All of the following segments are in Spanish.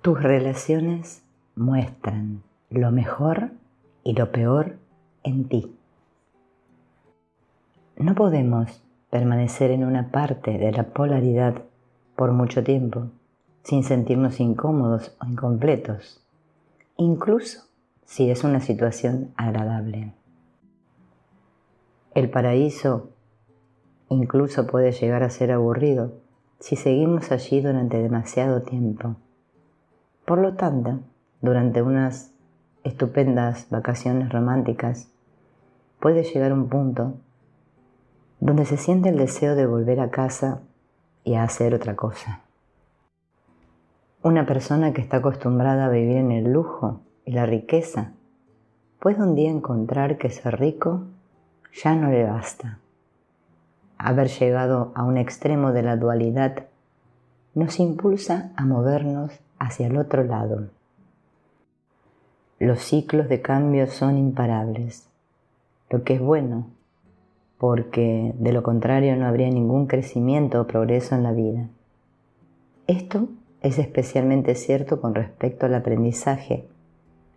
Tus relaciones muestran lo mejor y lo peor en ti. No podemos permanecer en una parte de la polaridad por mucho tiempo sin sentirnos incómodos o incompletos, incluso si es una situación agradable. El paraíso incluso puede llegar a ser aburrido si seguimos allí durante demasiado tiempo. Por lo tanto, durante unas estupendas vacaciones románticas, puede llegar un punto donde se siente el deseo de volver a casa y a hacer otra cosa. Una persona que está acostumbrada a vivir en el lujo y la riqueza puede un día encontrar que ser rico ya no le basta. Haber llegado a un extremo de la dualidad nos impulsa a movernos hacia el otro lado. Los ciclos de cambio son imparables, lo que es bueno, porque de lo contrario no habría ningún crecimiento o progreso en la vida. Esto es especialmente cierto con respecto al aprendizaje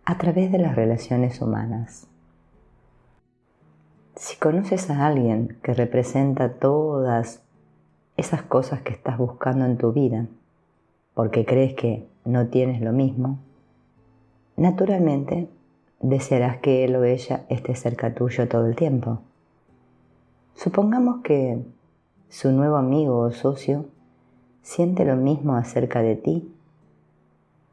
a través de las relaciones humanas. Si conoces a alguien que representa todas esas cosas que estás buscando en tu vida, porque crees que no tienes lo mismo, naturalmente desearás que él o ella esté cerca tuyo todo el tiempo. Supongamos que su nuevo amigo o socio siente lo mismo acerca de ti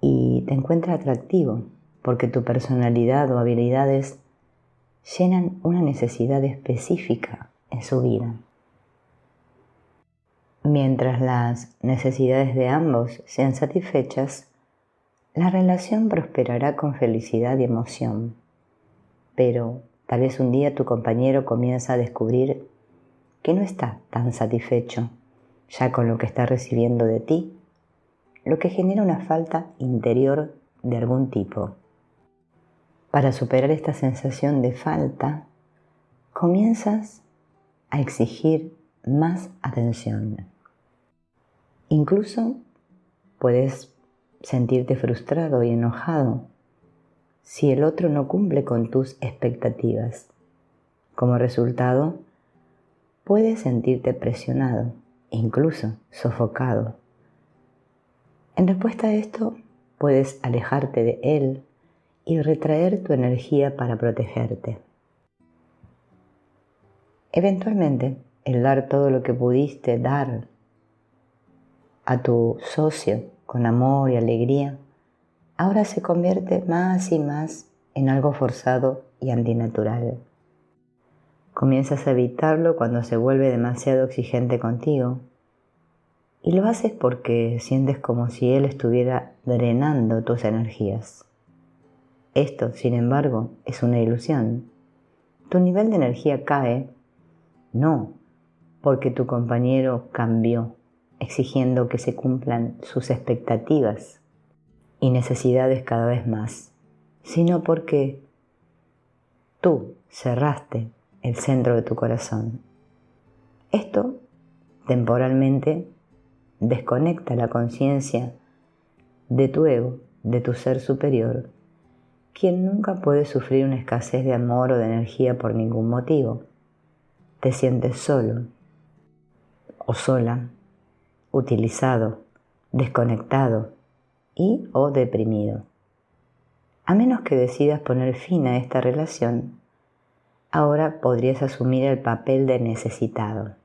y te encuentra atractivo porque tu personalidad o habilidades llenan una necesidad específica en su vida. Mientras las necesidades de ambos sean satisfechas, la relación prosperará con felicidad y emoción. Pero tal vez un día tu compañero comienza a descubrir que no está tan satisfecho ya con lo que está recibiendo de ti, lo que genera una falta interior de algún tipo. Para superar esta sensación de falta, comienzas a exigir más atención. Incluso puedes sentirte frustrado y enojado si el otro no cumple con tus expectativas. Como resultado, puedes sentirte presionado, incluso sofocado. En respuesta a esto, puedes alejarte de él y retraer tu energía para protegerte. Eventualmente, el dar todo lo que pudiste dar a tu socio con amor y alegría, ahora se convierte más y más en algo forzado y antinatural. Comienzas a evitarlo cuando se vuelve demasiado exigente contigo, y lo haces porque sientes como si él estuviera drenando tus energías. Esto, sin embargo, es una ilusión. Tu nivel de energía cae, no porque tu compañero cambió, exigiendo que se cumplan sus expectativas y necesidades cada vez más, sino porque tú cerraste el centro de tu corazón. Esto, temporalmente, desconecta la conciencia de tu ego, de tu ser superior, quien nunca puede sufrir una escasez de amor o de energía por ningún motivo. Te sientes solo o sola, utilizado, desconectado y o deprimido. A menos que decidas poner fin a esta relación, ahora podrías asumir el papel de necesitado.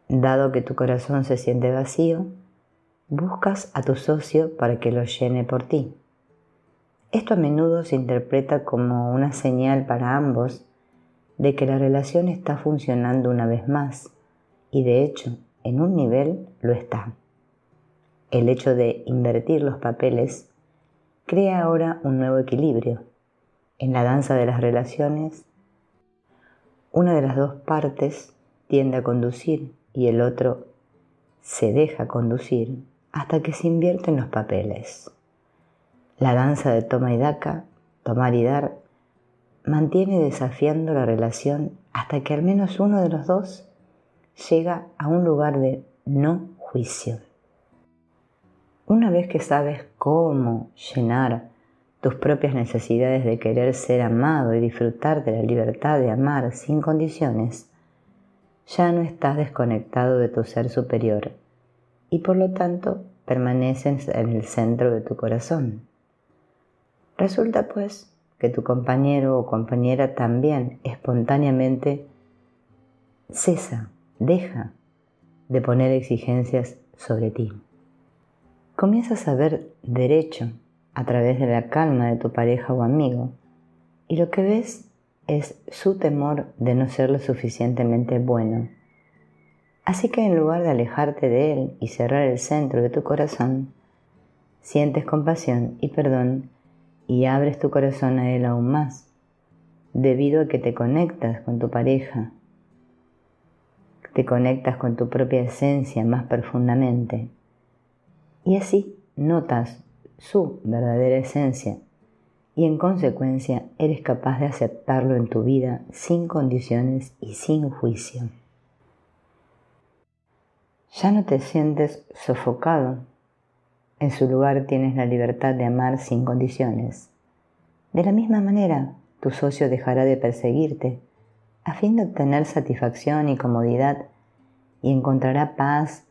Dado que tu corazón se siente vacío, buscas a tu socio para que lo llene por ti. Esto a menudo se interpreta como una señal para ambos de que la relación está funcionando una vez más, y de hecho, en un nivel lo está. El hecho de invertir los papeles crea ahora un nuevo equilibrio. En la danza de las relaciones, una de las dos partes tiende a conducir y el otro se deja conducir hasta que se invierten los papeles. La danza de toma y daca, tomar y dar, mantiene desafiando la relación hasta que al menos uno de los dos llega a un lugar de no juicio. Una vez que sabes cómo llenar tus propias necesidades de querer ser amado y disfrutar de la libertad de amar sin condiciones, ya no estás desconectado de tu ser superior y por lo tanto permaneces en el centro de tu corazón. Resulta pues que tu compañero o compañera también espontáneamente deja de poner exigencias sobre ti. Comienzas a ver derecho a través de la calma de tu pareja o amigo y lo que ves es su temor de no ser lo suficientemente bueno. Así que en lugar de alejarte de él y cerrar el centro de tu corazón, sientes compasión y perdón y abres tu corazón a él aún más, debido a que te conectas con tu pareja, te conectas con tu propia esencia más profundamente y así notas su verdadera esencia y en consecuencia eres capaz de aceptarlo en tu vida sin condiciones y sin juicio. Ya no te sientes sofocado. En su lugar tienes la libertad de amar sin condiciones. De la misma manera, tu socio dejará de perseguirte a fin de obtener satisfacción y comodidad y encontrará paz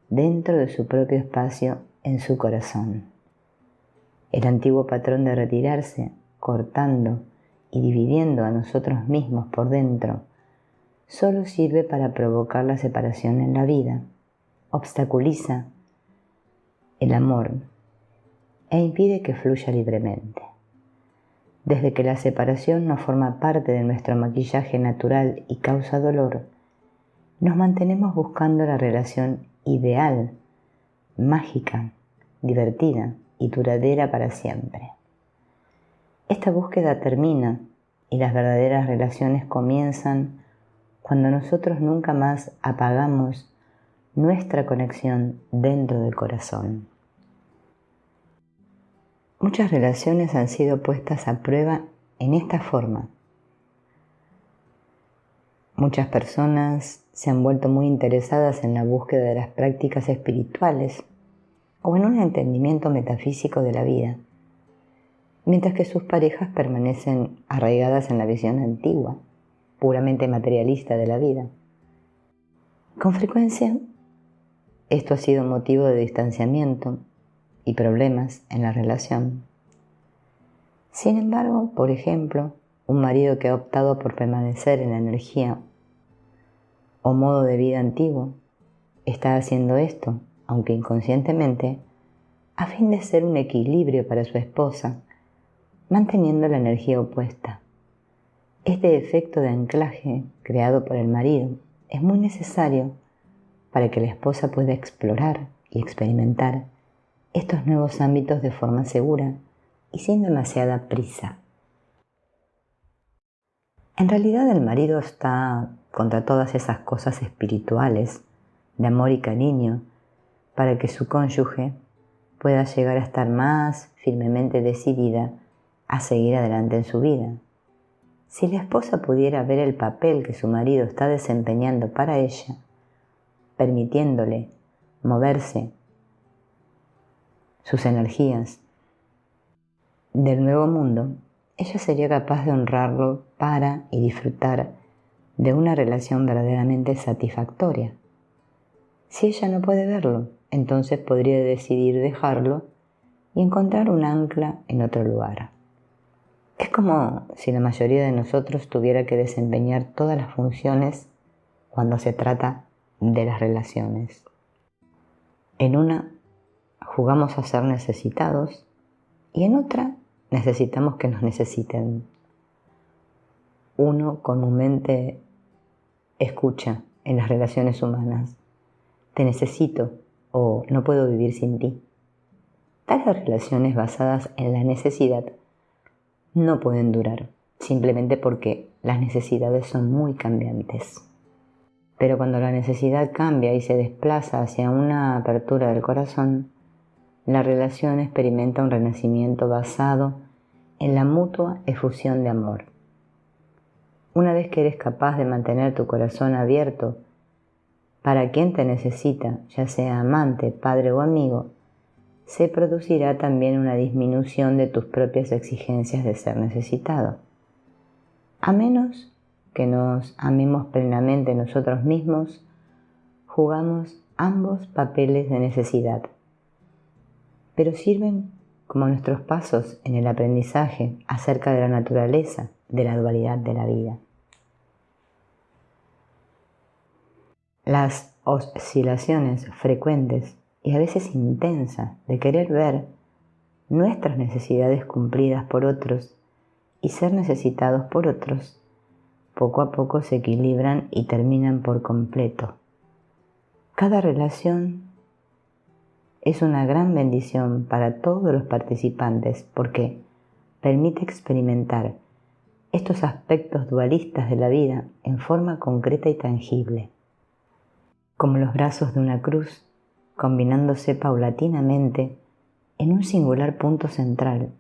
dentro de su propio espacio en su corazón. El antiguo patrón de retirarse, cortando y dividiendo a nosotros mismos por dentro, solo sirve para provocar la separación en la vida, obstaculiza el amor e impide que fluya libremente. Desde que la separación no forma parte de nuestro maquillaje natural y causa dolor, nos mantenemos buscando la relación ideal, mágica, divertida y duradera para siempre. Esta búsqueda termina y las verdaderas relaciones comienzan cuando nosotros nunca más apagamos nuestra conexión dentro del corazón. Muchas relaciones han sido puestas a prueba en esta forma. Muchas personas se han vuelto muy interesadas en la búsqueda de las prácticas espirituales o en un entendimiento metafísico de la vida, mientras que sus parejas permanecen arraigadas en la visión antigua, puramente materialista de la vida. Con frecuencia, esto ha sido motivo de distanciamiento y problemas en la relación. Sin embargo, por ejemplo, un marido que ha optado por permanecer en la energía o modo de vida antiguo está haciendo esto, aunque inconscientemente, a fin de ser un equilibrio para su esposa, manteniendo la energía opuesta. Este efecto de anclaje creado por el marido es muy necesario para que la esposa pueda explorar y experimentar estos nuevos ámbitos de forma segura y sin demasiada prisa. En realidad el marido está contra todas esas cosas espirituales de amor y cariño para que su cónyuge pueda llegar a estar más firmemente decidida a seguir adelante en su vida. Si la esposa pudiera ver el papel que su marido está desempeñando para ella, permitiéndole moverse sus energías del nuevo mundo, ella sería capaz de honrarlo para y disfrutar de una relación verdaderamente satisfactoria. Si ella no puede verlo, entonces podría decidir dejarlo y encontrar un ancla en otro lugar. Es como si la mayoría de nosotros tuviera que desempeñar todas las funciones cuando se trata de las relaciones. En una jugamos a ser necesitados y en otra necesitamos que nos necesiten. Uno comúnmente escucha en las relaciones humanas: te necesito o no puedo vivir sin ti. Tales relaciones basadas en la necesidad no pueden durar, simplemente porque las necesidades son muy cambiantes. Pero cuando la necesidad cambia y se desplaza hacia una apertura del corazón, la relación experimenta un renacimiento basado en la mutua efusión de amor. Una vez que eres capaz de mantener tu corazón abierto para quien te necesita, ya sea amante, padre o amigo, se producirá también una disminución de tus propias exigencias de ser necesitado. A menos que nos amemos plenamente nosotros mismos, jugamos ambos papeles de necesidad, pero sirven como nuestros pasos en el aprendizaje acerca de la naturaleza de la dualidad de la vida. Las oscilaciones frecuentes y a veces intensas de querer ver nuestras necesidades cumplidas por otros y ser necesitados por otros, poco a poco se equilibran y terminan por completo. Cada relación es una gran bendición para todos los participantes porque permite experimentar estos aspectos dualistas de la vida en forma concreta y tangible, como los brazos de una cruz, combinándose paulatinamente en un singular punto central.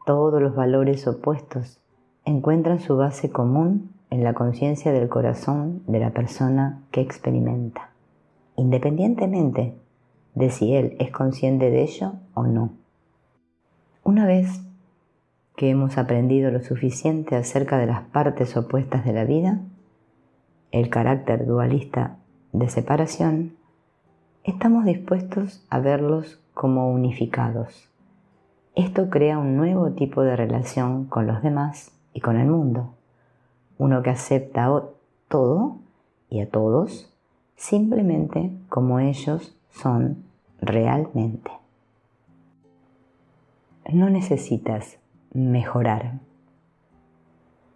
Todos los valores opuestos encuentran su base común en la conciencia del corazón de la persona que experimenta, independientemente de si él es consciente de ello o no. Una vez que hemos aprendido lo suficiente acerca de las partes opuestas de la vida, el carácter dualista de separación, estamos dispuestos a verlos como unificados. Esto crea un nuevo tipo de relación con los demás y con el mundo, uno que acepta todo y a todos simplemente como ellos son realmente. No necesitas mejorar.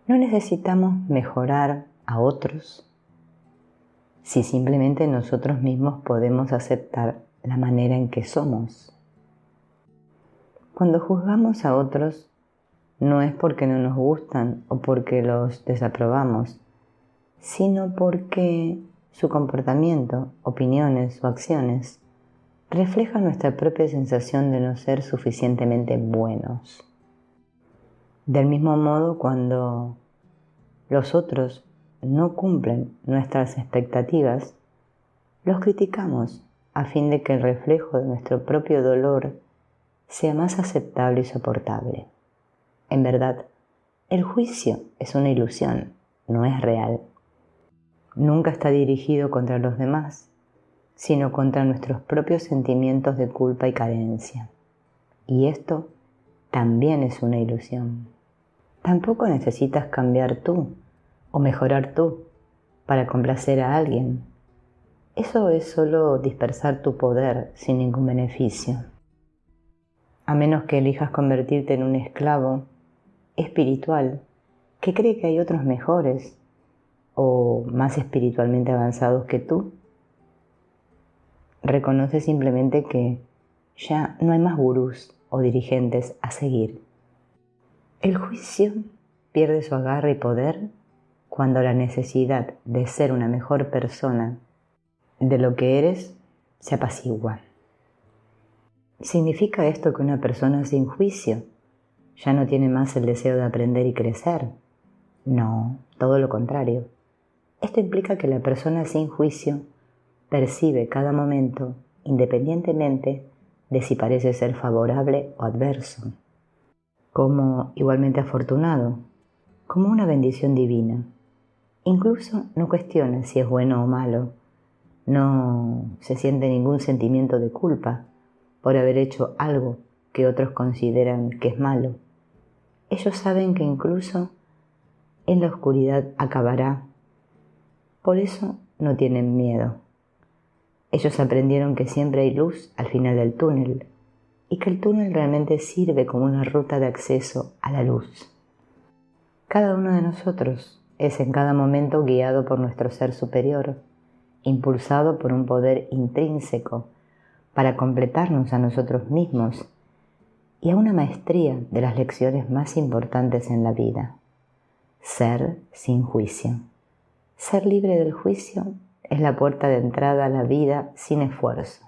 No necesitamos mejorar a otros si simplemente nosotros mismos podemos aceptar la manera en que somos. Cuando juzgamos a otros, no es porque no nos gustan o porque los desaprobamos, sino porque su comportamiento, opiniones o acciones reflejan nuestra propia sensación de no ser suficientemente buenos. Del mismo modo, cuando los otros no cumplen nuestras expectativas, los criticamos a fin de que el reflejo de nuestro propio dolor sea más aceptable y soportable. En verdad, el juicio es una ilusión, no es real. Nunca está dirigido contra los demás, sino contra nuestros propios sentimientos de culpa y carencia. Y esto también es una ilusión. Tampoco necesitas cambiar tú o mejorar tú para complacer a alguien. Eso es solo dispersar tu poder sin ningún beneficio. A menos que elijas convertirte en un esclavo espiritual que cree que hay otros mejores o más espiritualmente avanzados que tú, reconoce simplemente que ya no hay más gurús o dirigentes a seguir. El juicio pierde su agarre y poder cuando la necesidad de ser una mejor persona de lo que eres se apacigua. ¿Significa esto que una persona sin juicio ya no tiene más el deseo de aprender y crecer? No, todo lo contrario. Esto implica que la persona sin juicio percibe cada momento independientemente de si parece ser favorable o adverso, como igualmente afortunado, como una bendición divina. Incluso no cuestiona si es bueno o malo, no se siente ningún sentimiento de culpa por haber hecho algo que otros consideran que es malo. Ellos saben que incluso en la oscuridad acabará, por eso no tienen miedo. Ellos aprendieron que siempre hay luz al final del túnel y que el túnel realmente sirve como una ruta de acceso a la luz. Cada uno de nosotros es en cada momento guiado por nuestro ser superior, impulsado por un poder intrínseco para completarnos a nosotros mismos y a una maestría de las lecciones más importantes en la vida: ser sin juicio. Ser libre del juicio es la puerta de entrada a la vida sin esfuerzo.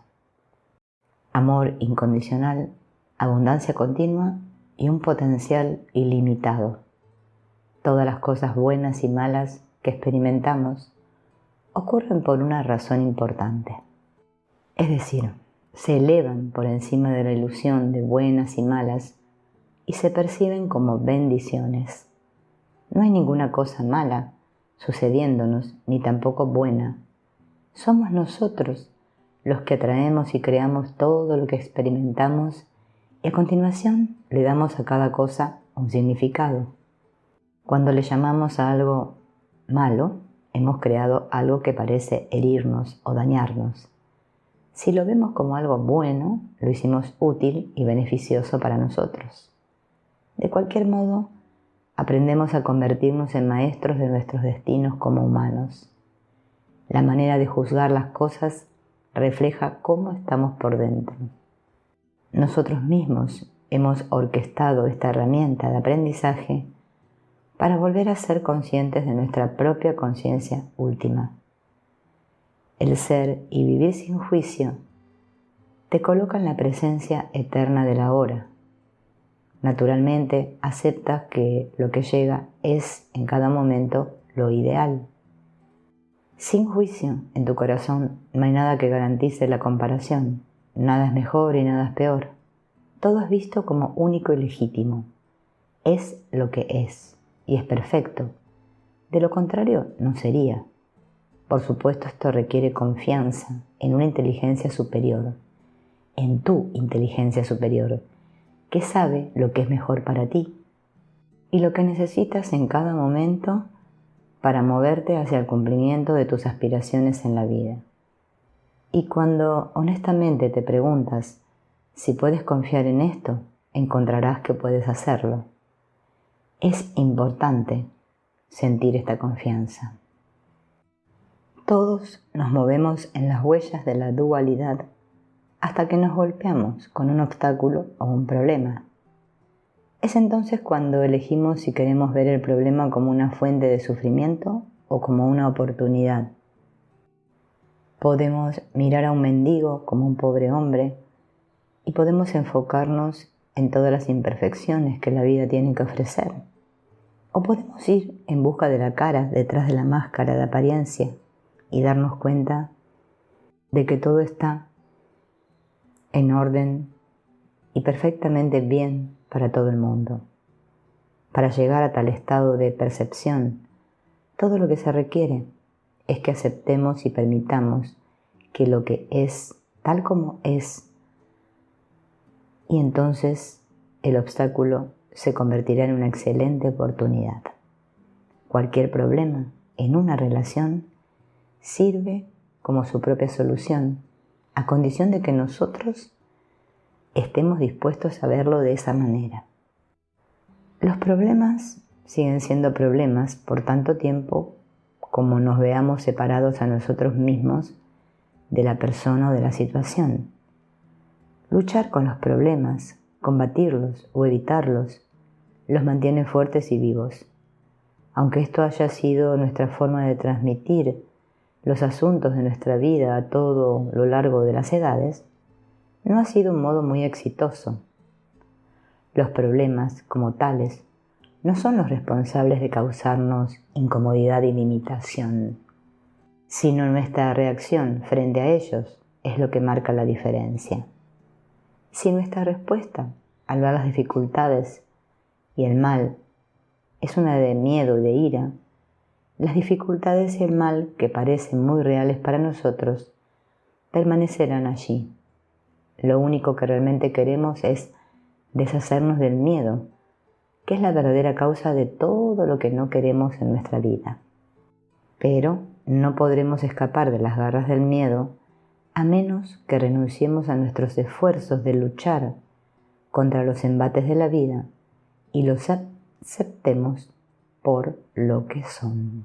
Amor incondicional, abundancia continua y un potencial ilimitado. Todas las cosas buenas y malas que experimentamos ocurren por una razón importante. Es decir, se elevan por encima de la ilusión de buenas y malas y se perciben como bendiciones. No hay ninguna cosa mala sucediéndonos, ni tampoco buena. Somos nosotros los que atraemos y creamos todo lo que experimentamos y a continuación le damos a cada cosa un significado. Cuando le llamamos a algo malo, hemos creado algo que parece herirnos o dañarnos. Si lo vemos como algo bueno, lo hicimos útil y beneficioso para nosotros. De cualquier modo, aprendemos a convertirnos en maestros de nuestros destinos como humanos. La manera de juzgar las cosas refleja cómo estamos por dentro. Nosotros mismos hemos orquestado esta herramienta de aprendizaje para volver a ser conscientes de nuestra propia conciencia última. El ser y vivir sin juicio te coloca en la presencia eterna del ahora. Naturalmente, aceptas que lo que llega es en cada momento lo ideal. Sin juicio en tu corazón no hay nada que garantice la comparación. Nada es mejor y nada es peor. Todo es visto como único y legítimo. Es lo que es y es perfecto. De lo contrario, no sería. Por supuesto, esto requiere confianza en una inteligencia superior, en tu inteligencia superior, que sabe lo que es mejor para ti y lo que necesitas en cada momento para moverte hacia el cumplimiento de tus aspiraciones en la vida. Y cuando honestamente te preguntas si puedes confiar en esto, encontrarás que puedes hacerlo. Es importante sentir esta confianza. Todos nos movemos en las huellas de la dualidad hasta que nos golpeamos con un obstáculo o un problema. Es entonces cuando elegimos si queremos ver el problema como una fuente de sufrimiento o como una oportunidad. Podemos mirar a un mendigo como un pobre hombre y podemos enfocarnos en todas las imperfecciones que la vida tiene que ofrecer. O podemos ir en busca de la cara detrás de la máscara de apariencia y darnos cuenta de que todo está en orden y perfectamente bien para todo el mundo. Para llegar a tal estado de percepción, todo lo que se requiere es que aceptemos y permitamos que lo que es tal como es, y entonces el obstáculo se convertirá en una excelente oportunidad. Cualquier problema en una relación sirve como su propia solución, a condición de que nosotros estemos dispuestos a verlo de esa manera. Los problemas siguen siendo problemas por tanto tiempo como nos veamos separados a nosotros mismos de la persona o de la situación. Luchar con los problemas, combatirlos o evitarlos, los mantiene fuertes y vivos. Aunque esto haya sido nuestra forma de transmitir los asuntos de nuestra vida a todo lo largo de las edades, no ha sido un modo muy exitoso. Los problemas, como tales, no son los responsables de causarnos incomodidad y limitación, sino nuestra reacción frente a ellos es lo que marca la diferencia. Si nuestra respuesta al ver las dificultades y el mal es una de miedo y de ira, las dificultades y el mal, que parecen muy reales para nosotros, permanecerán allí. Lo único que realmente queremos es deshacernos del miedo, que es la verdadera causa de todo lo que no queremos en nuestra vida. Pero no podremos escapar de las garras del miedo a menos que renunciemos a nuestros esfuerzos de luchar contra los embates de la vida y los aceptemos por lo que son.